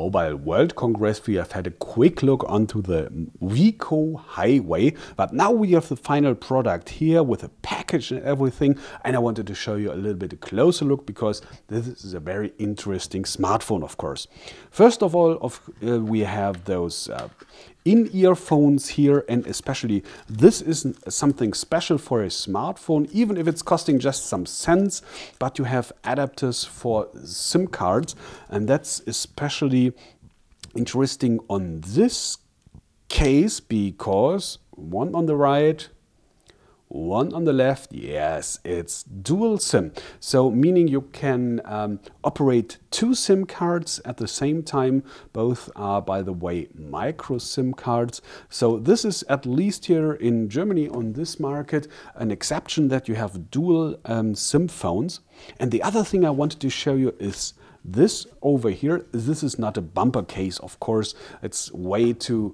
Mobile World Congress, we have had a quick look onto the Wiko Highway, but now we have the final product here with a package and everything, and I wanted to show you a little bit a closer look because this is a very interesting smartphone, of course. First of all, we have those in-ear phones here, and especially this is something special for a smartphone, even if it's costing just some cents, but you have adapters for SIM cards, and that's especially interesting on this case because one on the right, one on the left, yes, it's dual SIM. So meaning you can operate two SIM cards at the same time. Both are, by the way, micro SIM cards. So this is, at least here in Germany on this market, an exception that you have dual SIM phones. And the other thing I wanted to show you is this over here. This is not a bumper case, of course. It's way too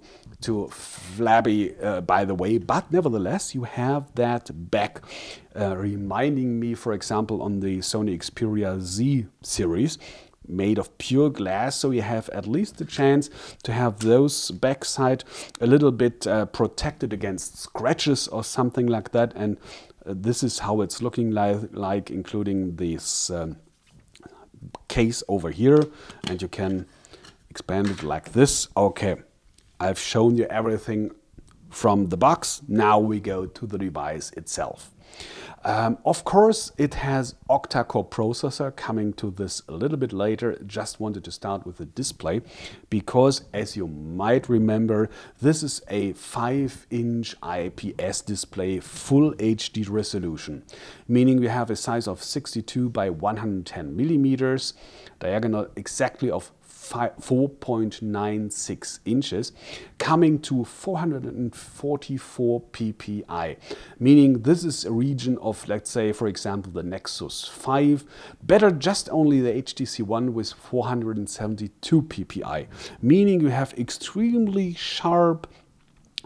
flabby, by the way, but nevertheless you have that back, reminding me, for example, on the Sony Xperia Z series, made of pure glass, so you have at least the chance to have those backside a little bit protected against scratches or something like that. And this is how it's looking like including this case over here, and you can expand it like this. Okay, I've shown you everything from the box. Now we go to the device itself. Of course, it has Octa-Core processor. Coming to this a little bit later. Just wanted to start with the display because, as you might remember, this is a 5-inch IPS display, full HD resolution, meaning we have a size of 62 by 110 millimeters, diagonal exactly of 4.96 inches, coming to 444 ppi, meaning this is a region of, let's say, for example, the Nexus 5, better just only the HTC One with 472 ppi, meaning you have extremely sharp,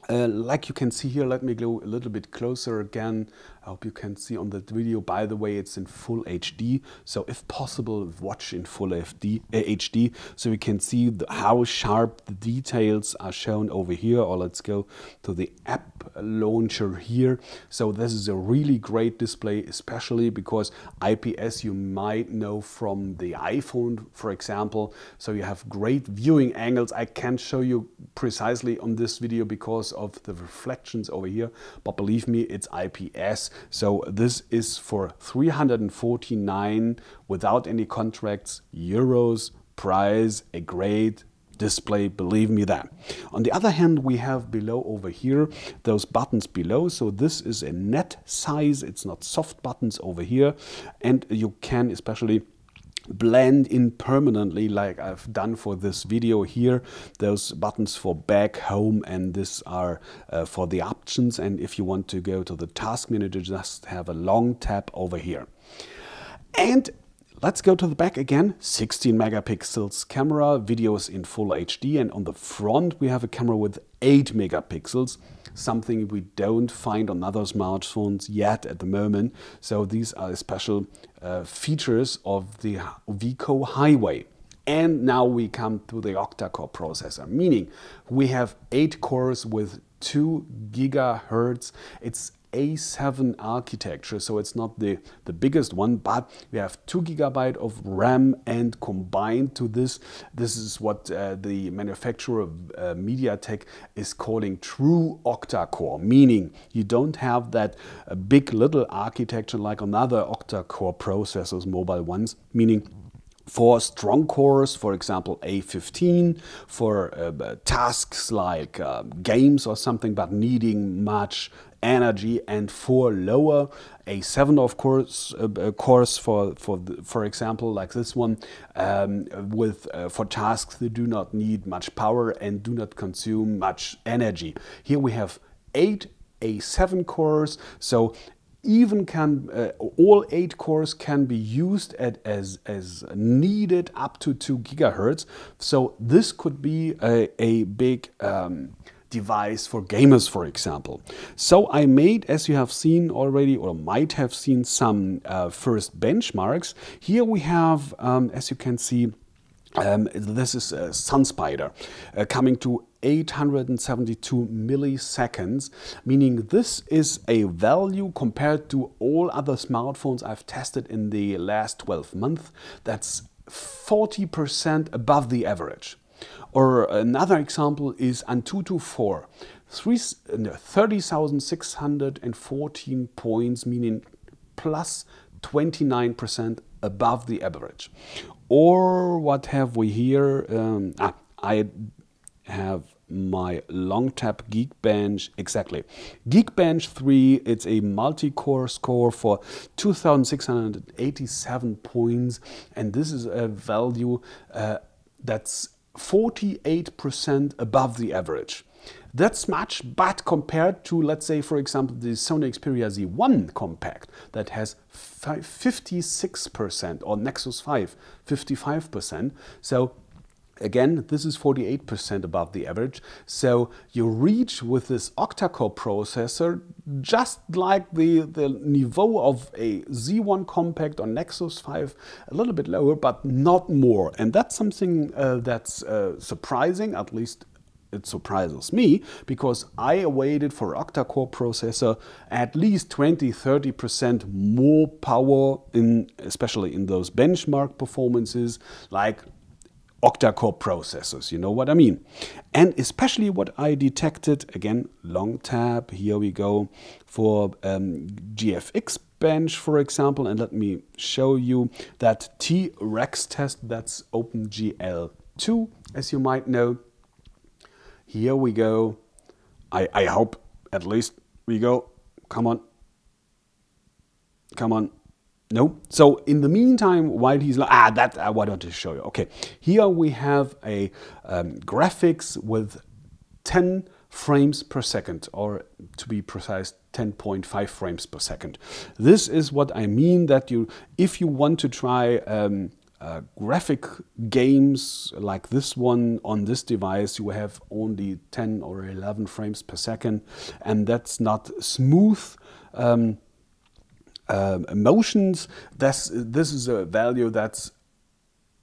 like you can see here. Let me go a little bit closer again. I hope you can see on the video. By the way, it's in full HD, so if possible, watch in full HD, so you can see how sharp the details are shown over here. Or let's go to the app launcher here. So this is a really great display, especially because IPS you might know from the iPhone, for example. So you have great viewing angles. I can't show you precisely on this video because of the reflections over here, but believe me, it's IPS. So this is for 349 without any contracts euros price, a great display, believe me that. On the other hand, we have below over here those buttons below. So this is a net size, it's not soft buttons over here, and you can especially blend in permanently, like I've done for this video here, those buttons for back, home, and this are for the options. And if you want to go to the task manager, just have a long tap over here. And let's go to the back again. 16 megapixels camera, videos in full HD, and on the front we have a camera with 8 megapixels, something we don't find on other smartphones yet at the moment. So these are special features of the Wiko Highway. And now we come to the Octa-Core processor, meaning we have 8 cores with 2 gigahertz. It's A7 architecture, so it's not the biggest one, but we have 2 GB of RAM, and combined to this is what the manufacturer MediaTek is calling true Octa-Core, meaning you don't have that big little architecture like on other Octa-Core processors, mobile ones, meaning for strong cores, for example A15, for tasks like games or something, but needing much energy, and for lower A7 of course cores for example like this one, for tasks that do not need much power and do not consume much energy. Here we have 8 A7 cores, so even all 8 cores can be used as needed up to 2 gigahertz. So this could be a big device for gamers, for example. So I made, as you have seen already, or might have seen, some first benchmarks. Here we have, as you can see, This is SunSpider, coming to 872 milliseconds, meaning this is a value compared to all other smartphones I've tested in the last 12 months. That's 40% above the average. Or another example is Antutu 4, 30,614 points, meaning plus 29% above the average. Or what have we here? I have my long tap Geekbench, exactly. Geekbench 3, it's a multi-core score for 2,687 points, and this is a value that's 48% above the average. That's much, but compared to, let's say, for example, the Sony Xperia Z1 Compact that has 56%, or Nexus 5, 55%. So again, this is 48% above the average. So you reach with this Octa-Core processor just like the niveau of a Z1 Compact or Nexus 5, a little bit lower, but not more. And that's something that's surprising, at least it surprises me, because I awaited for Octa-Core processor at least 20–30% more power, especially in those benchmark performances like Octa-Core processors, you know what I mean. And especially what I detected, again, long tab, here we go, for GFX bench, for example, and let me show you that T-Rex test, that's OpenGL2, as you might know. Here we go. I hope at least we go. Come on. Come on. No. So in the meantime, while he's like, that I wanted to show you. Okay. Here we have a graphics with 10 frames per second, or to be precise, 10.5 frames per second. This is what I mean, that if you want to try graphic games like this one on this device, you have only 10 or 11 frames per second, and that's not smooth motions. This is a value that's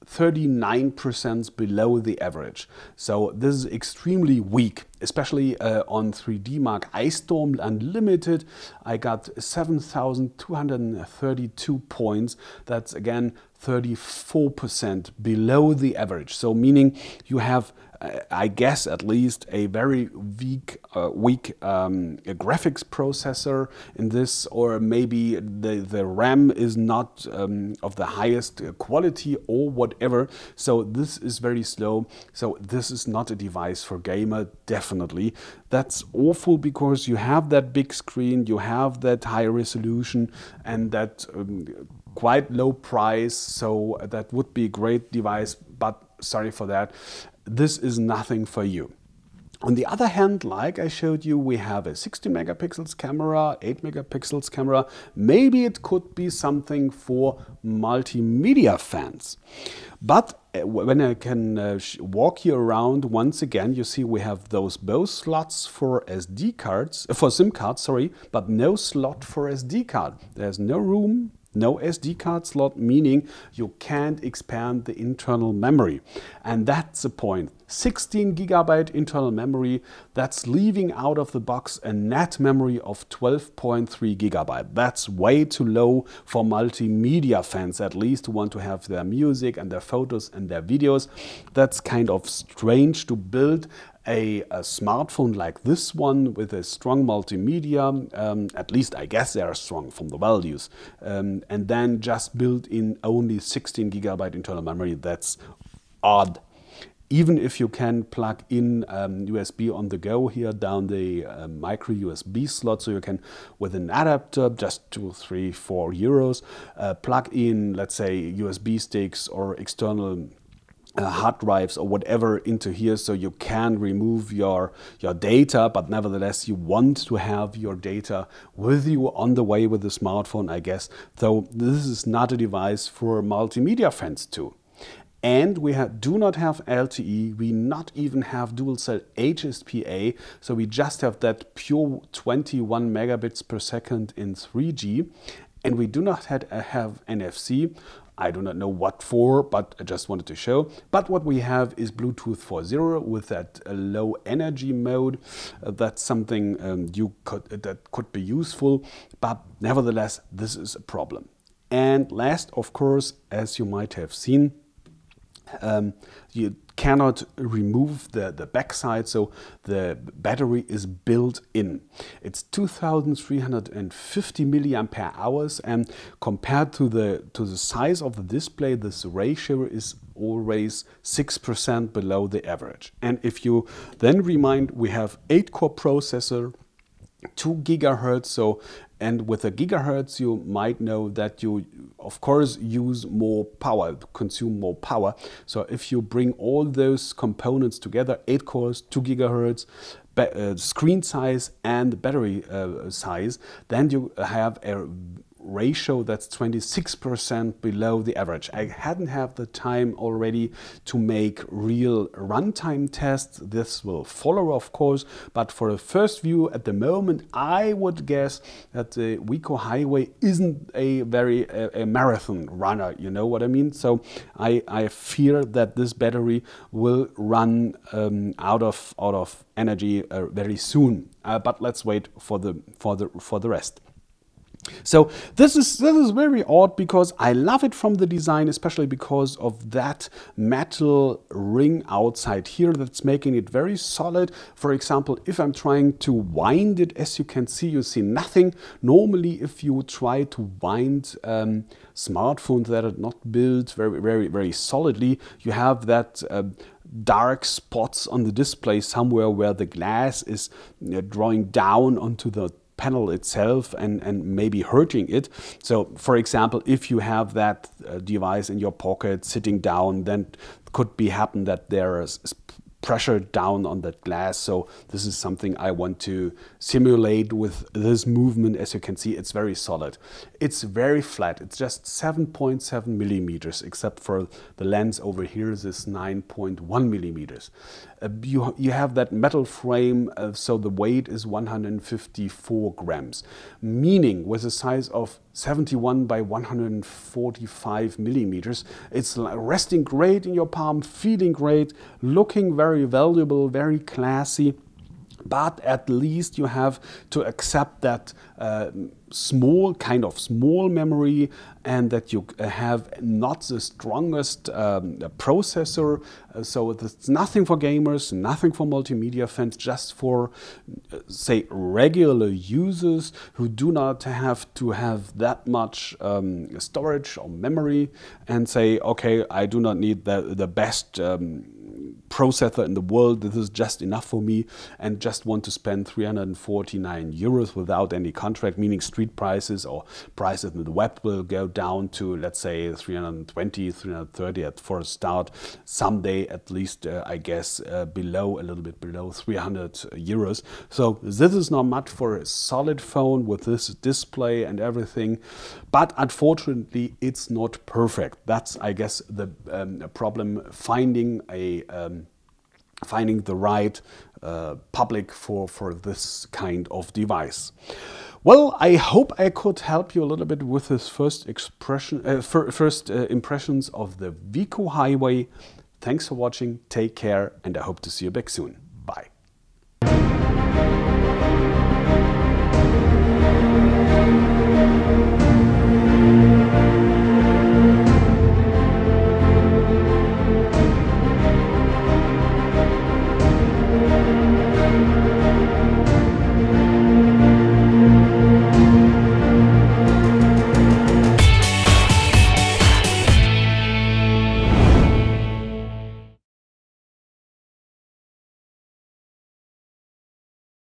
39% below the average. So this is extremely weak, especially on 3D Mark Ice Storm Unlimited. I got 7,232 points. That's again 34% below the average. So meaning you have, I guess, at least a very weak graphics processor in this, or maybe the RAM is not of the highest quality or whatever. So this is very slow. So this is not a device for gamer, definitely. That's awful, because you have that big screen, you have that high resolution, and that quite low price. So that would be a great device, but sorry for that. This is nothing for you. On the other hand, like I showed you, we have a 60 megapixels camera, 8 megapixels camera. Maybe it could be something for multimedia fans. But when I can walk you around once again, you see we have those both slots for SD cards, for SIM cards, sorry, but no slot for SD card. There's no room. No SD card slot, meaning you can't expand the internal memory. And that's the point. 16 gigabyte internal memory, that's leaving out of the box a net memory of 12.3 gigabyte. That's way too low for multimedia fans, at least, who want to have their music and their photos and their videos. That's kind of strange to build a smartphone like this one with a strong multimedia, at least I guess they are strong from the values, and then just build in only 16 gigabyte internal memory. That's odd. Even if you can plug in USB on the go here down the micro USB slot, so you can, with an adapter, just 2, 3, 4 euros, plug in, let's say, USB sticks or external hard drives or whatever into here, so you can remove your data, but nevertheless you want to have your data with you on the way with the smartphone, I guess. So this is not a device for multimedia fans too. And we do not have LTE, we not even have dual cell HSPA, so we just have that pure 21 megabits per second in 3G. and we do not have NFC. I do not know what for, but I just wanted to show. But what we have is Bluetooth 4.0 with that low energy mode. That's something that could be useful, but nevertheless, this is a problem. And last, of course, as you might have seen, you cannot remove the backside, so the battery is built in. It's 2350 milliampere hours, and compared to the size of the display, this ratio is always 6% below the average. And if you then remind, we have 8-core processor, 2 gigahertz, so and with a gigahertz you might know that you of course use more power, consume more power. So if you bring all those components together, 8 cores, 2 gigahertz, screen size and battery size, then you have a ratio that's 26% below the average. I hadn't had the time already to make real runtime tests. This will follow, of course, but for a first view at the moment, I would guess that the Wiko Highway isn't a very a marathon runner, you know what I mean? So I fear that this battery will run out of energy very soon. But let's wait for the rest. So this is very odd, because I love it from the design, especially because of that metal ring outside here that's making it very solid. For example, if I'm trying to wind it, as you can see, you see nothing. Normally, if you try to wind smartphones that are not built very solidly, you have that dark spots on the display somewhere where the glass is drawing down onto the panel itself and maybe hurting it. So for example, if you have that device in your pocket sitting down, then it could be happen that there is pressure down on that glass. So this is something I want to simulate with this movement. As you can see, it's very solid. It's very flat. It's just 7.7 millimeters, except for the lens over here is 9.1 millimeters. You have that metal frame, so the weight is 154 grams, meaning with a size of 71 by 145 millimeters. It's resting great in your palm, feeling great, looking very valuable, very classy. But at least you have to accept that small memory, and that you have not the strongest processor. So it's nothing for gamers, nothing for multimedia fans, just for say regular users who do not have to have that much storage or memory, and say, okay, I do not need the best processor in the world. This is just enough for me, and just want to spend 349 euros without any contract, meaning street prices or prices in the web will go down to, let's say, 320, 330 for a start. Someday, at least, I guess, a little bit below 300 euros. So this is not much for a solid phone with this display and everything, but unfortunately, it's not perfect. That's, I guess, the problem, finding the right public for this kind of device. Well, I hope I could help you a little bit with this first impressions of the Wiko Highway. Thanks for watching, take care, and I hope to see you back soon.